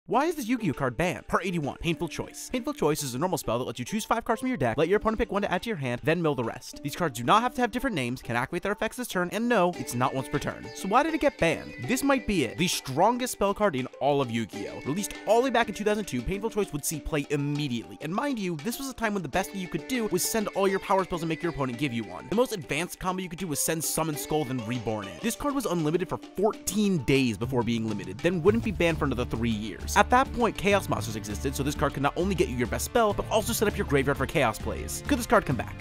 Why is this Yu-Gi-Oh card banned? Part 81, Painful Choice. Painful Choice is a normal spell that lets you choose 5 cards from your deck, let your opponent pick 1 to add to your hand, then mill the rest. These cards do not have to have different names, can activate their effects this turn, and no, it's not once per turn. So why did it get banned? This might be it. The strongest spell card in all of Yu-Gi-Oh! Released all the way back in 2002, Painful Choice would see play immediately. And mind you, this was a time when the best thing you could do was send all your power spells and make your opponent give you one. The most advanced combo you could do was send Summon Skull then Reborn it. This card was unlimited for 14 days before being limited, then wouldn't be banned for another 3 years. At that point, Chaos Monsters existed, so this card could not only get you your best spell, but also set up your graveyard for Chaos plays. Could this card come back?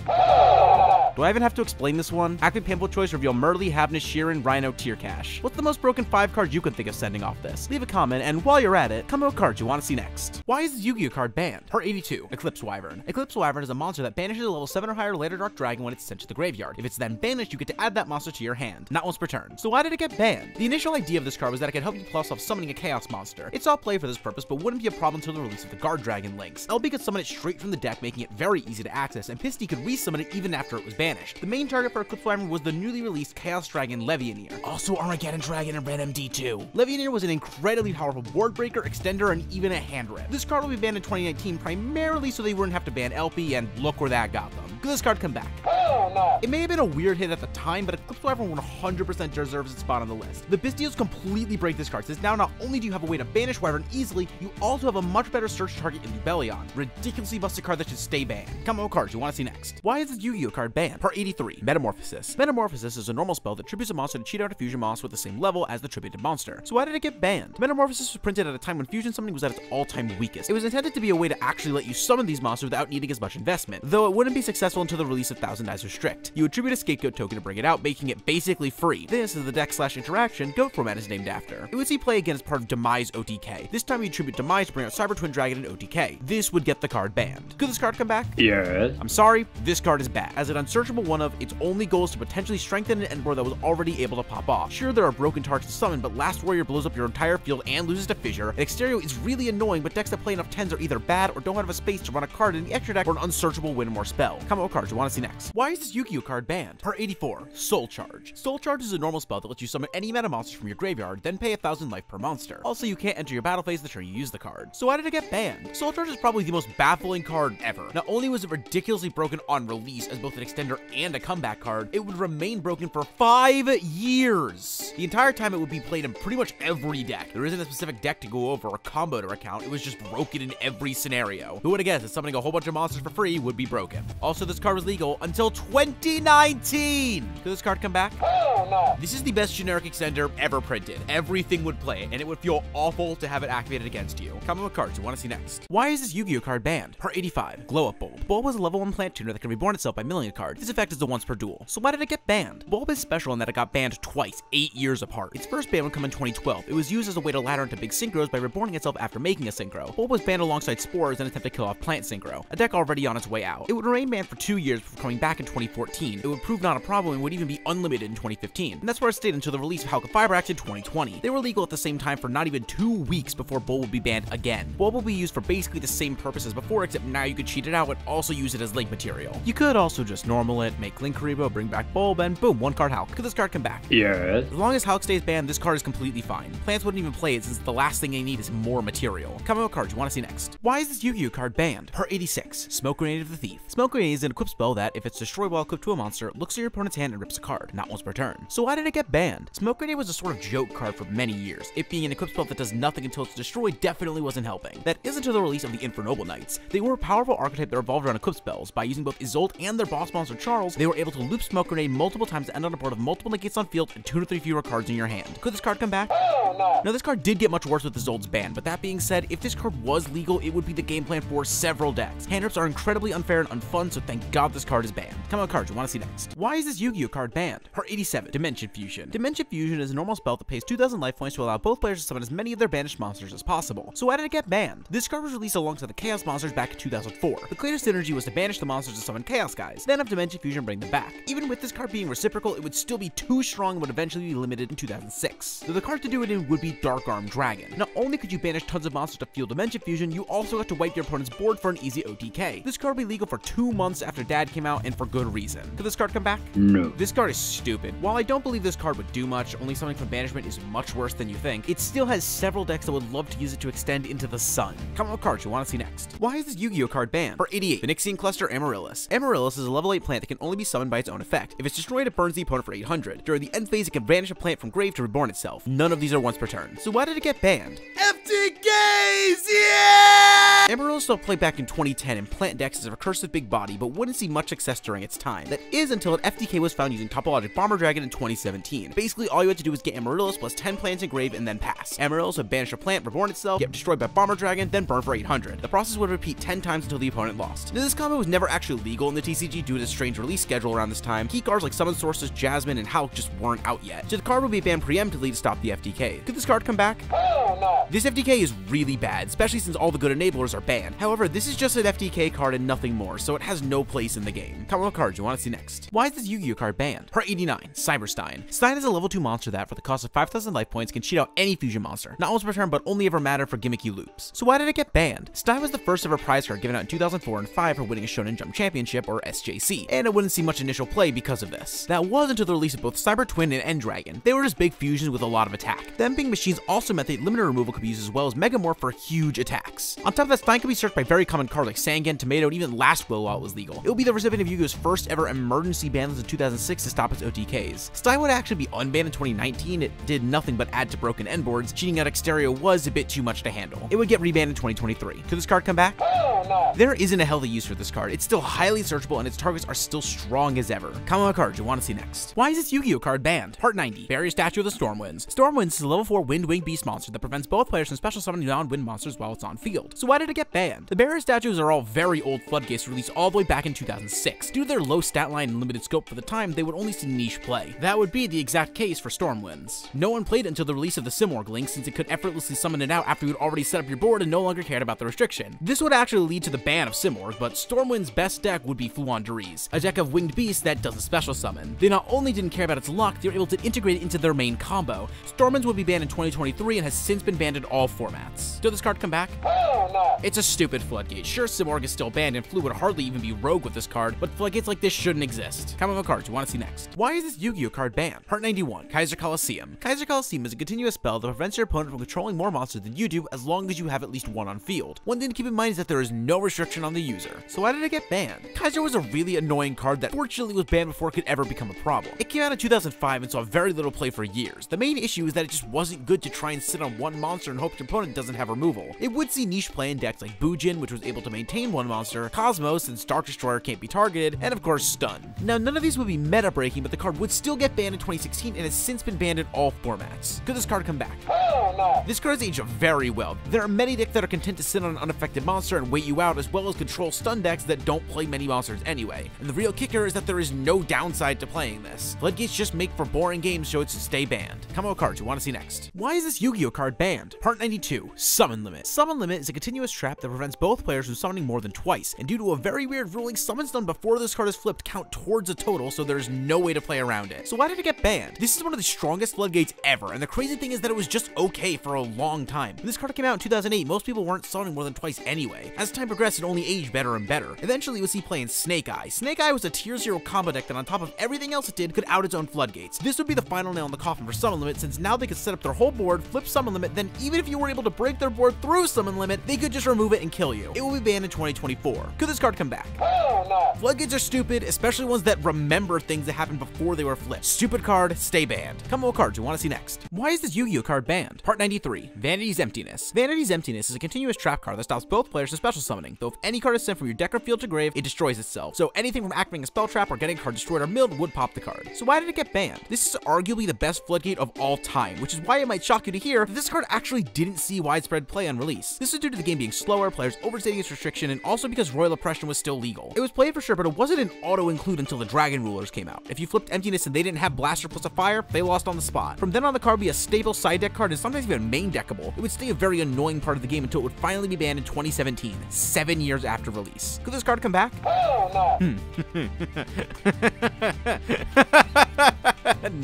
Do I even have to explain this one? Active Painful Choice, reveal Merly, Havnus, Sheeran, Rhino, Tearcash. What's the most broken 5 cards you can think of sending off this? Leave a comment, and while you're at it, comment what cards you want to see next. Why is this Yu-Gi-Oh card banned? Part 82, Eclipse Wyvern. Eclipse Wyvern is a monster that banishes a level 7 or higher later Dark Dragon when it's sent to the graveyard. If it's then banished, you get to add that monster to your hand, not once per turn. So why did it get banned? The initial idea of this card was that it could help you plus off summoning a Chaos monster. It's all play for this purpose, but wouldn't be a problem until the release of the Guard Dragon links. LB could summon it straight from the deck, making it very easy to access, and Pisty could resummon it even after it was banished. The main target for Eclipse Wyvern was the newly released Chaos Dragon Levianeer, also Armageddon Dragon and Red MD2. Levianeer was an incredibly powerful board breaker, extender, and even a hand rip. This card will be banned in 2019 primarily so they wouldn't have to ban LP, and look where that got them. Could this card come back? Oh no! It may have been a weird hit at the time, but Eclipse Wyvern 100% deserves its spot on the list. The Pistios completely break this card, since now not only do you have a way to banish Wyvern easily, you also have a much better search target in Lubellion. Ridiculously busted card that should stay banned. Comment what cards you want to see next. Why is this Yu-Gi-Oh card banned? Part 83, Metamorphosis. Metamorphosis is a normal spell that tributes a monster to cheat out a fusion monster with the same level as the tributed monster. So why did it get banned? Metamorphosis was printed at a time when fusion summoning was at its all-time weakest. It was intended to be a way to actually let you summon these monsters without needing as much investment, though it wouldn't be successful until the release of Thousand Eyes Restrict. You would tribute a scapegoat token to bring it out, making it basically free. This is the deck/interaction Goat format is named after. It would see play again as part of Demise OTK. This time you tribute Demise to bring out Cyber Twin Dragon and OTK. This would get the card banned. Could this card come back? Yes. I'm sorry, this card is bad. As an unsearchable one of, its only goal is to potentially strengthen an endboard that was already able to pop off. Sure, there are broken targets to summon, but Last Warrior blows up your entire field and loses to Fissure, and Exterio is really annoying, but decks that play enough 10s are either bad or don't have a space to run a card in the extra deck for an unsearchable win or spell. Comment what cards you want to see next. Why is this Yu-Gi-Oh card banned? Part 84, Soul Charge. Soul Charge is a normal spell that lets you summon any meta monster from your graveyard, then pay 1,000 life per monster. Also, you can't enter your battle phase the turn you use the card. So why did it get banned? Soul Charge is probably the most baffling card ever. Not only was it ridiculously broken on release as both an extender and a comeback card, it would remain broken for 5 years. The entire time it would be played in pretty much every deck. There isn't a specific deck to go over or combo to account, it was just broken in every scenario. Who would have guessed that summoning a whole bunch of monsters for free would be broken? Also, this card was legal until 2019! Could this card come back? Oh no! This is the best generic extender ever printed. Everything would play it, and it would feel awful to have it activated against you. Comment what cards you want to see next. Why is this Yu-Gi-Oh card banned? Part 85, Glow Up Bulb. Bulb was a level 1 plant tuner that can reborn itself by milling a card. This effect is the once per duel. So why did it get banned? Bulb is special in that it got banned twice, 8 years apart. Its first ban would come in 2012. It was used as a way to ladder into big synchros by reborning itself after making a synchro. Bulb was banned alongside Spores in an attempt to kill off Plant Synchro, a deck already on its way out. It would remain banned for 2 years before coming back in 2014. It would prove not a problem and would even be unlimited in 2015. And that's where it stayed until the release of Halka Fiber Axe in 2020. They were legal at the same time for not even 2 weeks before Bulb would be banned again. Bulb will be used for basically the same purpose as before, except now you could cheat it out and also use it as link material. You could also just normal it, make Link Karibo, bring back Bulb, and boom, 1 card Hulk. Could this card come back? Yes. As long as Hulk stays banned, this card is completely fine. Plants wouldn't even play it since the last thing they need is more material. Comment what cards you want to see next. Why is this Yu-Gi-Oh card banned? Part 86, Smoke Grenade of the Thief. Smoke Grenade is an equipped spell that, if it's destroyed while equipped to a monster, looks at your opponent's hand and rips a card, not once per turn. So why did it get banned? Smoke Grenade was a sort of joke card for many years. It being an equipped spell that does nothing until it's destroyed definitely wasn't helping. That is until the release of the Infernoble Knights. They were a powerful archetype that revolved around equipped spells. By using both Isolde and their boss monster Charles, they were able to loop Smoke Grenade multiple times to end on a board of multiple negates on field and 2 to 3 fewer cards in your hand. Could this card come back? Oh no! Now this card did get much worse with Isolde's ban, but that being said, if this card was legal, it would be the game plan for several decks. Hand rips are incredibly unfair and unfun, so thank God this card is banned. Comment what cards you want to see next. Why is this Yu-Gi-Oh card banned? Part 87, Dimension Fusion. Dimension Fusion is a normal spell that pays 2,000 life points to allow both players to summon as many of their banished monsters as possible. So why did it get banned? This card was released alongside the Chaos monsters back in 2004. The clear synergy was to banish the monsters to summon Chaos guys, then have Dimension Fusion bring them back. Even with this card being reciprocal, it would still be too strong and would eventually be limited in 2006. So the card to do it in would be Dark Arm Dragon. Not only could you banish tons of monsters to fuel Dimension Fusion, you also got to wipe your opponent's board for an easy OTK. This card will be legal for 2 months after Dad came out, and for good reason. Could this card come back? No. This card is stupid. While I don't believe this card would do much, only summoning from banishment is much worse than you think, it still has several decks that would love to use it to extend into the sun. Comment what cards you want to see next. Why is this Yu-Gi-Oh card banned? For 88, Vanitys Cluster Amorillis. Amorillis is a level 8 plant that can only be summoned by its own effect. If it's destroyed, it burns the opponent for 800. During the end phase, it can banish a plant from grave to reborn itself. None of these are once per turn. So why did it get banned? FTKs, yeah! Amorillis still played back in 2010 in plant decks as a recursive big body, but wouldn't see much success during its time. That is until an FTK was found using Topologic Bomber Dragon in 2017. Basically, all you had to do was get Amorillis plus 10 plants in grave and then pass. Amorillis would banish a plant, reborn itself, get destroyed by Bomber Dragon, then burn for 800. The process would repeat 10 times until the opponent lost. Now, this combo was never actually legal in the TCG due to the strange release schedule around this time. Key cards like Summon Sources, Jasmine, and Hulk just weren't out yet, so the card would be banned preemptively to stop the FTK. Could this card come back? Hell no. This FTK is really bad, especially since all the good enablers are banned. However, this is just an FTK card and nothing more, so it has no place in the game. Comment what cards you want to see next. Why is this Yu-Gi-Oh card banned? For 89, Cyberstein. Stein is a level 2 monster that, for the cost of 5,000 life points, can cheat out any fusion monster. Not once per turn, but only ever matter for gimmicky loops. So why did it get banned? Stein was the first ever prize card given out in 2004 and 5 for winning a Shonen Jump Championship, or SJC, and it wouldn't see much initial play because of this. That was until the release of both Cyber Twin and End Dragon. They were just big fusions with a lot of attack. Them being machines also meant that limiter removal could be used as well as Megamorph for huge attacks. On top of that, Stein could be searched by very common cards like Sangan, Tomato, and even Last Will while it was legal. It would be the recipient of Yu-Gi-Oh's first ever emergency banlist in 2006 to stop its OTKs. Stein would actually be unbanned in 2019. It did nothing but add to broken end boards. Cheating out Exterio was a bit too much to handle. It would get rebanned in 2023. Could this card come back? Oh, no. There isn't a healthy use for this card. It's still highly searchable and its targets are still strong as ever. Comment what cards you want to see next. Why is this Yu-Gi-Oh card banned? Part 90, Barrier Statue of the Stormwinds. Stormwinds is a level 4 Wind-Winged Beast monster that prevents both players from special summoning non-wind monsters while it's on field. So why did it get banned? The Barrier Statues are all very old floodgates released all the way back in 2006. Due to their low stat line and limited scope for the time, they would only see niche play. That would be the exact case for Stormwinds. No one played it until the release of the Simorgh link, since it could effortlessly summon it out after you'd already set up your board and no longer cared about the restriction. This would actually lead to the ban of Simorgh, but Stormwind's best deck would be Fluon Deriz, a deck of winged beasts that doesn't special summon. They not only didn't care about its luck, they were able to integrate it into their main combo. Stormwinds would be banned in 2023 and has since been banned in all formats. Did this card come back? Hell no. It's a stupid floodgate. Sure, Simorgh is still banned and Flu would hardly even be rogue with this card, but floodgates like this shouldn't exist. Comment what cards you want to see next. Why is this Yu-Gi-Oh card banned? Part 91, Kaiser Coliseum. Kaiser Coliseum is a continuous spell that prevents your opponent from controlling more monsters than you do as long as you have at least one on field. One thing to keep in mind is that there is no restriction on the user. So why did it get banned? Kaiser was a really annoying card that fortunately was banned before it could ever become a problem. It came out in 2005 and saw very little play for years. The main issue is that it just wasn't good to try and sit on one monster and hope your opponent doesn't have removal. It would see niche play in decks like Bujin, which was able to maintain one monster, Cosmos, since Dark Destroyer can't be targeted, and of course Stun. Now, none of these would be meta breaking, but the card would still get banned in 2016 and has since been banned in all formats. Could this card come back? Hell no. This card has aged very well. There are many decks that are content to sit on an unaffected monster and wait you out, as well as control stun decks that don't play many monsters anyway. And the real kicker is that there is no downside to playing this. Floodgates just make for boring games, so it should stay banned. Comment what cards you want to see next. Why is this Yu-Gi-Oh card banned? Part 92, Summon Limit. Summon Limit is a continuous trap that prevents both players from summoning more than twice, and due to a very weird ruling, summons done before this card is flipped count towards a total, so there's no way to play around it. So why did it get banned? This is one of the strongest floodgates ever, and the crazy thing is that it was just okay for a long time. When this card came out in 2008, most people weren't summoning more than twice anyway. As time progressed, it only aged better and better. Eventually, it would see play in Snake Eye. Snake Eye was a tier 0 combo deck that on top of everything else it did, could out its own floodgates. This would be the final nail in the coffin for Summon Limit, since now they could set up their whole board, flip Summon Limit, then even if you were able to break their board through Summon Limit, they could just remove it and kill you. It will be banned in 2024. Could this card come back? Hell no. Floodgates are stupid, especially ones that remember things that happened before they were flipped. Stupid card, stay banned. Comment what cards you want to see next. Why is this Yu-Gi-Oh card banned? Part 93, Vanitys Emptiness. Vanitys Emptiness is a continuous trap card that stops both players from special summoning, though if any card is sent from your deck or field to grave, it destroys itself. So anything from activating a spell trap or getting a card destroyed or milled would pop the card. So why did it get banned? This is arguably the best floodgate of all time, which is why it might shock you to hear that this card actually didn't see widespread play on release. This is due to the game being slower, players overstating its restriction, and also because Royal Oppression was still legal. It was played for sure, but it wasn't an auto-include until the Dragon Rulers came out. If you flipped Emptiness and they didn't have Blaster plus a fire, they lost on the spot. From then on, the card would be a staple side deck card and sometimes even main deckable. It would stay a very annoying part of the game until it would finally be banned in 2017, 7 years after release. Could this card come back? Hell no.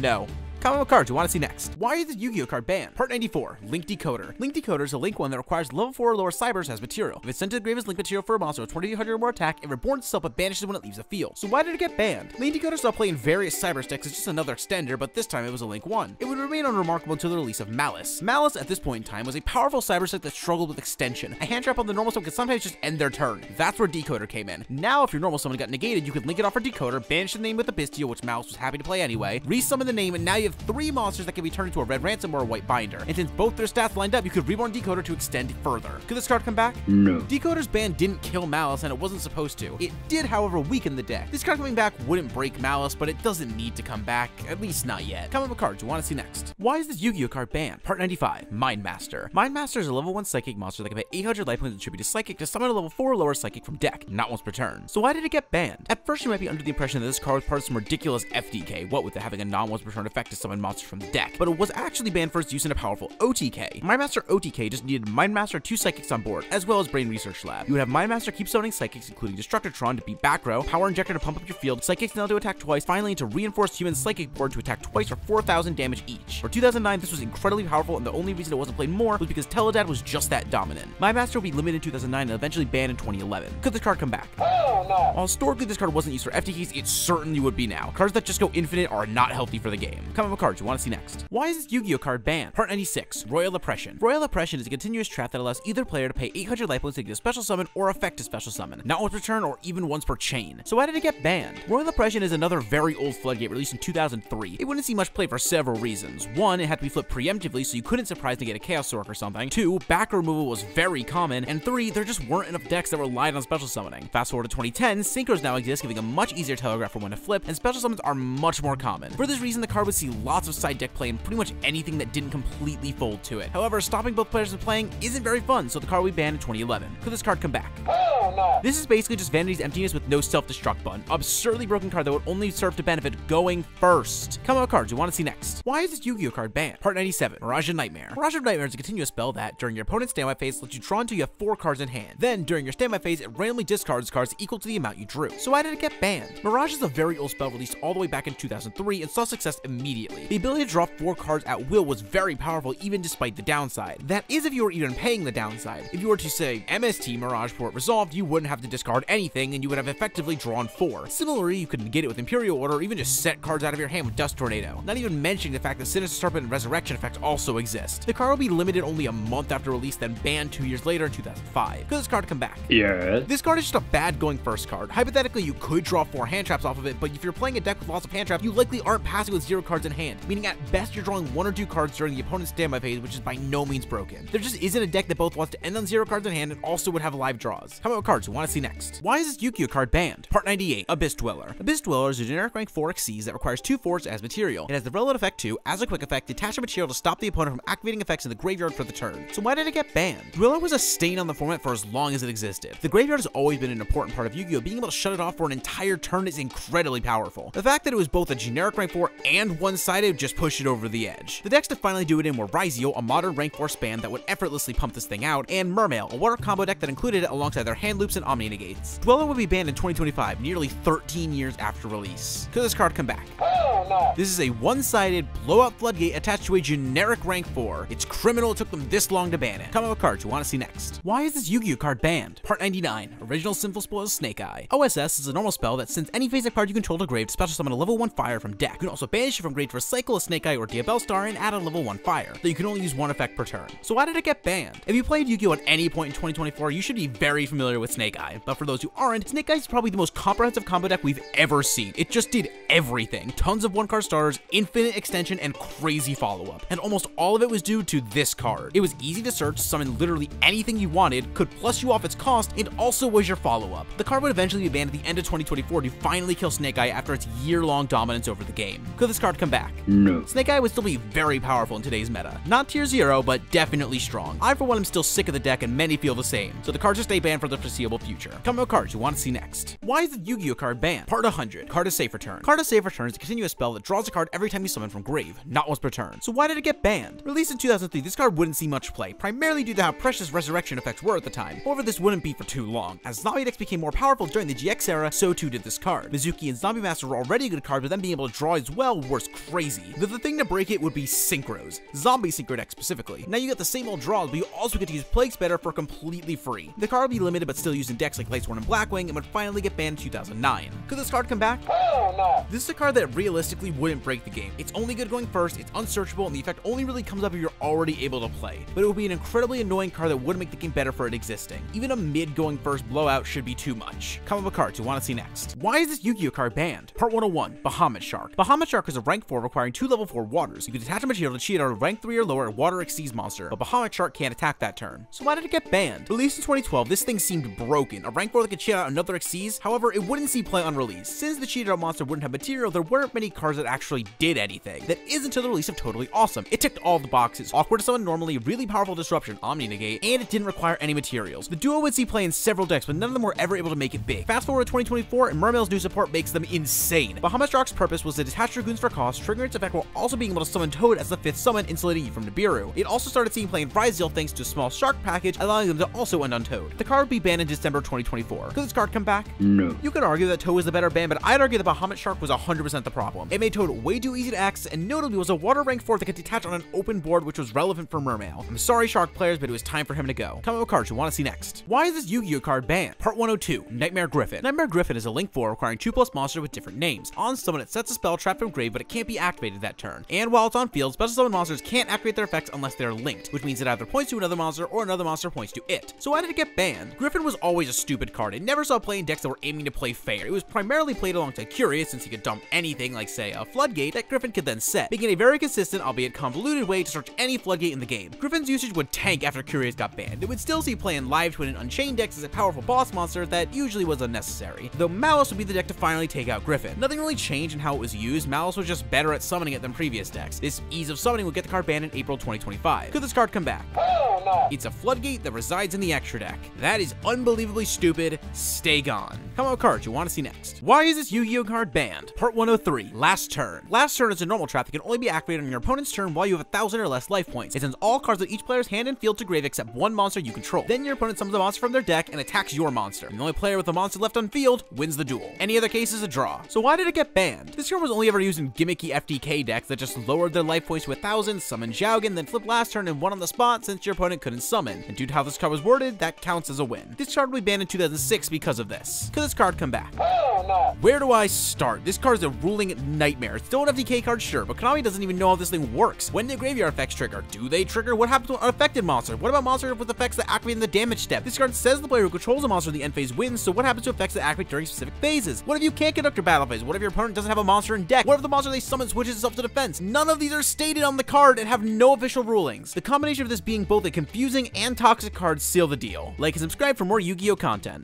No. Comment what cards you want to see next. Why is this Yu-Gi-Oh card banned? Part 94, Link Decoder. Link Decoder is a Link one that requires level 4 or lower Cybers as material. If it's sent to the grave as Link material for a monster with 2800 or more attack, it reborns itself but banishes when it leaves the field. So why did it get banned? Link Decoder saw play in various Cyber decks as just another extender, but this time it was a Link 1. It would remain unremarkable until the release of Malice. Malice at this point in time was a powerful Cyber deck that struggled with extension. A hand trap on the normal summon could sometimes just end their turn. That's where Decoder came in. Now if your normal summon got negated, you could link it off for Decoder, banish the name with the Bistio, which Malice was happy to play anyway, resummon the name, and now you have 3 monsters that can be turned into a red ransom or a white binder. And since both their stats lined up, you could reborn Decoder to extend further. Could this card come back? No. Decoder's ban didn't kill Malice, and it wasn't supposed to. It did, however, weaken the deck. This card coming back wouldn't break Malice, but it doesn't need to come back, at least not yet. Comment what cards you want to see next. Why is this Yu-Gi-Oh card banned? Part 95, Mindmaster. Mindmaster is a level 1 Psychic monster that can pay 800 life points and attribute to Psychic to summon a level 4 or lower Psychic from deck, not once per turn. So why did it get banned? At first you might be under the impression that this card was part of some ridiculous FDK, what with it having a non-once per turn effect to summon monsters from the deck, but it was actually banned for its use in a powerful OTK. Mindmaster OTK just needed Mindmaster 2 Psychics on board, as well as Brain Research Lab. You would have Mindmaster keep summoning Psychics, including Destructotron to beat back row, Power Injector to pump up your field, Psychics now to attack twice, finally into Reinforced Human Psychic board to attack twice for 4000 damage each. For 2009, this was incredibly powerful, and the only reason it wasn't played more was because Teledad was just that dominant. Mindmaster will be limited in 2009 and eventually banned in 2011. Could this card come back? Oh no. While historically this card wasn't used for FTKs, it certainly would be now. Cards that just go infinite are not healthy for the game. Comment what cards you want to see next. Why is this Yu-Gi-Oh card banned? Part 96, Royal Oppression. Royal Oppression is a continuous trap that allows either player to pay 800 life points to get a special summon or effect a special summon, not once per turn or even once per chain. So why did it get banned? Royal Oppression is another very old floodgate released in 2003. It wouldn't see much play for several reasons. 1, it had to be flipped preemptively so you couldn't surprise to get a Chaos Sork or something. 2, back removal was very common. And 3, there just weren't enough decks that relied on special summoning. Fast forward to 2010, Synchros now exist, giving a much easier telegraph for when to flip, and special summons are much more common. For this reason, the card would see lots of side deck play in pretty much anything that didn't completely fold to it. However, stopping both players from playing isn't very fun, so the card will be banned in 2011. Could this card come back? Oh no. This is basically just Vanitys Emptiness with no self-destruct button. Absurdly broken card that would only serve to benefit going first. Comment what cards you want to see next. Why is this Yu-Gi-Oh card banned? Part 97, Mirage of Nightmare. Mirage of Nightmare is a continuous spell that, during your opponent's standby phase, lets you draw until you have 4 cards in hand. Then, during your standby phase, it randomly discards cards equal to the amount you drew. So why did it get banned? Mirage is a very old spell released all the way back in 2003 and saw success immediately. The ability to draw 4 cards at will was very powerful even despite the downside. That is if you were even paying the downside. If you were to say MST Mirage Port Resolved, you wouldn't have to discard anything and you would have effectively drawn 4. Similarly, you could negate it with Imperial Order or even just set cards out of your hand with Dust Tornado. Not even mentioning the fact that Sinister Serpent and Resurrection effects also exist. The card will be limited only a month after release, then banned 2 years later in 2005. Could this card come back? Yeah. This card is just a bad going first card. Hypothetically, you could draw 4 hand traps off of it, but if you're playing a deck with lots of hand traps, you likely aren't passing with 0 cards in hand, meaning at best you're drawing 1 or 2 cards during the opponent's standby phase, which is by no means broken. There just isn't a deck that both wants to end on 0 cards in hand and also would have live draws. How about cards you want to see next? Why is this Yu-Gi-Oh card banned? Part 98, Abyss Dweller. Abyss Dweller is a generic rank 4 Xyz that requires 2 4s as material. It has the relevant effect to, as a quick effect, detach a material to stop the opponent from activating effects in the graveyard for the turn. So why did it get banned? Dweller was a stain on the format for as long as it existed. The graveyard has always been an important part of Yu-Gi-Oh! Being able to shut it off for an entire turn is incredibly powerful. The fact that it was both a generic rank 4 and one-sided just pushed it over the edge. The decks to finally do it in were Rizio, a modern rank 4 spam that would effortlessly pump this thing out, and Mermail, a water combo deck that included it alongside their hand loops and Omni Negates. Dweller would be banned in 2025, nearly 13 years after release. Could this card come back? Oh no. This is a one-sided blowout floodgate attached to a generic rank 4. It's criminal it took them this long to ban it. Comment what cards you want to see next. Why is this Yu-Gi-Oh card banned? Part 99, Original Sinful Spoils Snake Eye. OSS is a normal spell that sends any phase card you control to grave to special summon a level 1 fire from deck. You can also banish it from grave for a cycle of Snake Eye or Diabell Star and add a level 1 fire, though you can only use 1 effect per turn. So why did it get banned? If you played Yu-Gi-Oh at any point in 2024, you should be very familiar with Snake Eye, but for those who aren't, Snake Eye is probably the most comprehensive combo deck we've ever seen. It just did everything. Tons of 1-card starters, infinite extension, and crazy follow-up. And almost all of it was due to this card. It was easy to search, summon literally anything you wanted, could plus you off its cost, and also was your follow-up. The card would eventually be banned at the end of 2024 to finally kill Snake Eye after its year-long dominance over the game. Could this card come back? No. Snake Eye would still be very powerful in today's meta. Not tier 0, but definitely strong. I, for one, am still sick of the deck, and many feel the same, so the card should stay banned for the foreseeable future. Comment what cards you want to see next. Why is the Yu-Gi-Oh card banned? Part 100, Card of Safe Return. Card of Safe Return is a continuous spell spell that draws a card every time you summon from grave, not once per turn. So why did it get banned? Released in 2003, this card wouldn't see much play, primarily due to how precious resurrection effects were at the time. However, this wouldn't be for too long. As zombie decks became more powerful during the GX era, so too did this card. Mizuki and Zombie Master were already a good card, but then being able to draw as well was crazy. The thing to break it would be synchros, zombie synchro decks specifically. Now you get the same old draws, but you also get to use Plague Spatter for completely free. The card would be limited but still used in decks like Lightsworn and Blackwing, and would finally get banned in 2009. Could this card come back? Hell no. This is a card that realistically wouldn't break the game. It's only good going first, it's unsearchable, and the effect only really comes up if you're already able to play. But it would be an incredibly annoying card that wouldn't make the game better for it existing. Even a mid going first blowout should be too much. Comic book cards you want to see next. Why is this Yu-Gi-Oh card banned? Part 101, Bahamut Shark. Bahamut Shark is a rank 4 requiring 2 level 4 waters. You can attach a material to cheat out a rank 3 or lower water exceeds monster, but Bahamut Shark can't attack that turn. So why did it get banned? Released in 2012, this thing seemed broken. A rank 4 that could cheat out another exceeds, however, it wouldn't see play on release. Since the cheated out monster wouldn't have material, there weren't many cards that actually did anything. That is until the release of Totally Awesome. It ticked all the boxes. Awkward to summon normally, really powerful disruption, Omni Negate, and it didn't require any materials. The duo would see play in several decks, but none of them were ever able to make it big. Fast forward to 2024, and Mermail's new support makes them insane. Bahamut Shark's purpose was to detach Dragoons for cost, triggering its effect while also being able to summon Toad as the 5th summon, insulating you from Nibiru. It also started seeing play in Rise thanks to a small shark package, allowing them to also end on Toad. The card would be banned in December 2024. Could this card come back? No. You could argue that Toad was the better ban, but I'd argue that Bahamut Shark was 100% the problem. It made Toad way too easy to access, and notably was a water rank 4 that could detach on an open board, which was relevant for Mermail. I'm sorry, Shark players, but it was time for him to go. Comic book cards you want to see next. Why is this Yu-Gi-Oh card banned? Part 102, Nightmare Griffin. Nightmare Griffin is a link 4 requiring 2+ monster with different names. On summon, it sets a spell trapped from grave, but it can't be activated that turn. And while it's on field, special summon monsters can't activate their effects unless they're linked, which means it either points to another monster or another monster points to it. So why did it get banned? Griffin was always a stupid card. It never saw play in decks that were aiming to play fair. It was primarily played alongside Curious, since he could dump anything like, say, a Floodgate that Griffin could then set, making a very consistent, albeit convoluted way to search any Floodgate in the game. Griffin's usage would tank after Curious got banned. It would still see play in Live Twin and Unchained decks as a powerful boss monster that usually was unnecessary, though Malice would be the deck to finally take out Griffin. Nothing really changed in how it was used. Malice was just better at summoning it than previous decks. This ease of summoning would get the card banned in April 2025. Could this card come back? Hell no. It's a Floodgate that resides in the extra deck. That is unbelievably stupid. Stay gone. Come on, cards you want to see next. Why is this Yu-Gi-Oh card banned? Part 103, Last Turn. Last Turn is a normal trap that can only be activated on your opponent's turn while you have 1,000 or less life points. It sends all cards of each player's hand and field to grave except one monster you control. Then your opponent summons a monster from their deck and attacks your monster. And the only player with a monster left on field wins the duel. Any other case is a draw. So why did it get banned? This card was only ever used in gimmicky FTK decks that just lowered their life points to 1,000, summoned Xiaogan, then flipped Last Turn and won on the spot since your opponent couldn't summon. And due to how this card was worded, that counts as a win. This card will be banned in 2006 because of this. Could this card come back? Hell no. Where do I start? This card is a ruling nightmare. It's still an FTK card, sure, but Konami doesn't even know how this thing works. When do graveyard effects trigger? Do they trigger? What happens to an unaffected monster? What about monsters with effects that activate in the damage step? This card says the player who controls a monster in the end phase wins, so what happens to effects that activate during specific phases? What if you can't conduct your battle phase? What if your opponent doesn't have a monster in deck? What if the monster they summon switches itself to defense? None of these are stated on the card and have no official rulings. The combination of this being both a confusing and toxic card seal the deal. Like and subscribe for more Yu-Gi-Oh content.